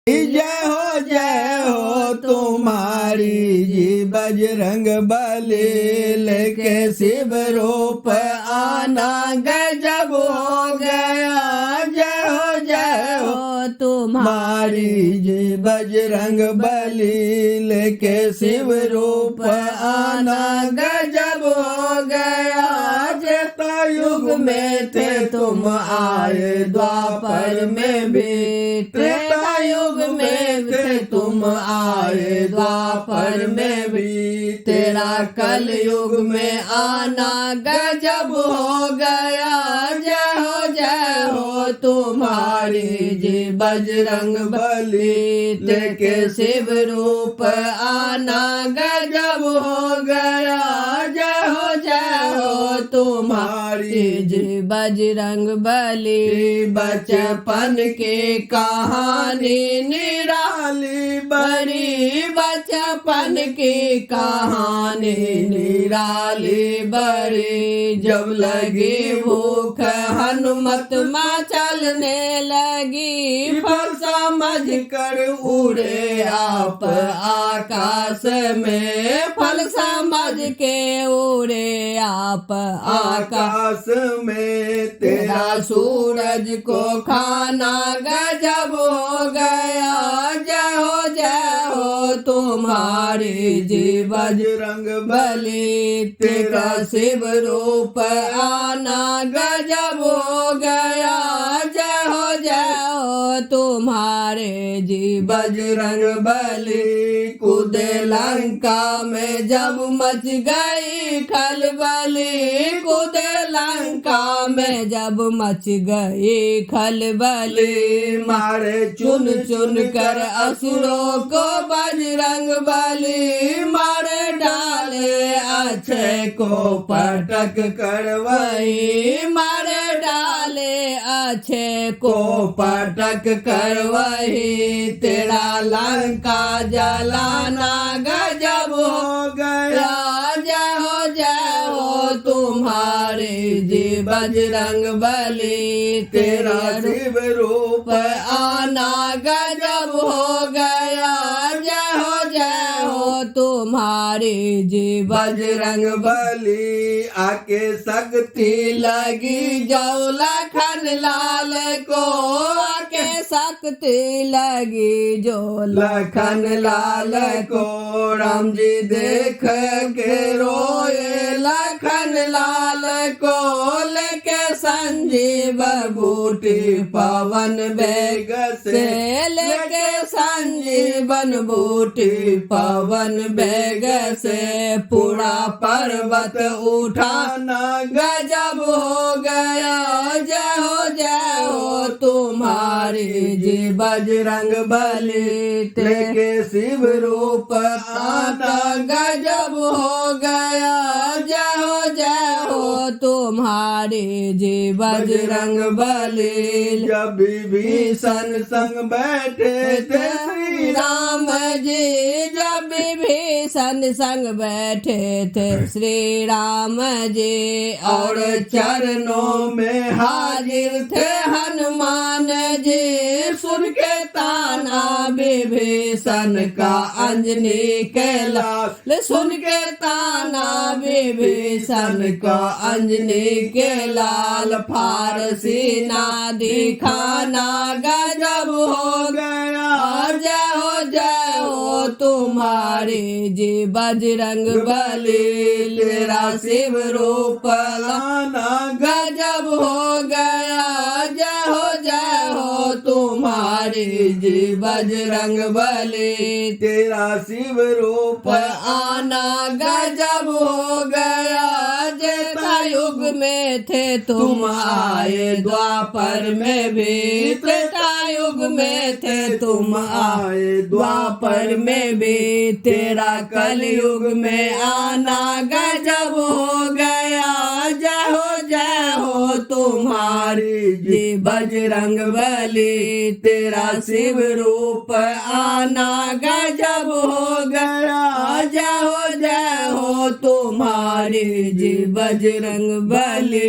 जय हो तुम्हारी जी बजरंग बली, लेके शिव रूप आना गजब हो गया। जय हो तुम्हारी जी बजरंग बली, लेके शिव रूप आना गजब हो गया। त्रेता युग में थे तुम आए, द्वापर में भी त्रेता युग में थे तुम आए, द्वापर में भी तेरा कल युग में आना गजब हो गया। जय हो तुम्हारी जी बजरंग बली, लेके शिव रूप आना गजब हो गया। जय हो तुम्हारी जी बजरंग बली, बचपन की कहानी निराली बड़ी, बचपन की कहानी निराली बड़ी। जब लगी भूख हनुमत माँ चलने लगी, फल समझ कर उड़े आप आकाश में, फल समझ के उड़े आप आकाश में। तेरा सूरज को खाना गजब हो गया। जय हो तुम्हारी जी बजरंग बली, तेरा शिव रूप आना गजब हो गया। जय हो तुम्हारे जी बजरंग बली, कूदे लंका में जब मच गई खलबली, कूदे लंका में जब मच गई खलबली। मारे चुन चुन कर असुरों को बजरंग बली, मारे डाले अक्षय को पटक कर वही, मारे डाले अक्षय को पटक कर वही। तेरा लंका जलाना गजब हो गया। जय हो तुम्हारे जी बजरंग बली, तेरा शिव रूप आना गजब हो गया। जय हो तुम्हारी जी बजरंग बली, आके शक्ति लगी जो लखन लाल को, आके शक्ति लगी जो लखन लाल को। राम जी देख के रोए लखन लाल को, लेके संजीव बूटी पवन बेग से, लेके संजीवन बूटी पवन बेग से। पूरा पर्वत उठाना गजब हो गया। जय हो तुम्हारी जी बजरंग बली, लेके शिव रूप आना गजब हो गया। जय हो तुम्हारी जी बजरंग बली, जब विभीषण संग बैठे थे श्री राम जी, जब विभीषण संग बैठे थे श्री राम जी, और चरणों में हाजिर थे हनुमान जी। सुन के ताना विभीषण का अंजनी के लाल, सुन के ताना विभीषण का अंजनी के लाल। फारसी ना दिखाना गजब हो गया। जय हो तुम्हारी जी बजरंग बली, तेरा शिव रूप लाना गजब हो गया। जय हो तुम्हारी जी बजरंग बली, तेरा शिव रूप आना गजब हो गया। त्रेता युग में थे तुम आए, द्वापर में भी त्रेता युग में थे तुम आए, द्वापर में भी तेरा कल युग में आना गजब हो गया। जय हो तुम्हारी जी बजरंग बली, तेरा शिव रूप आना गजब हो गया। जय हो तुम्हारी जी बजरंग बली।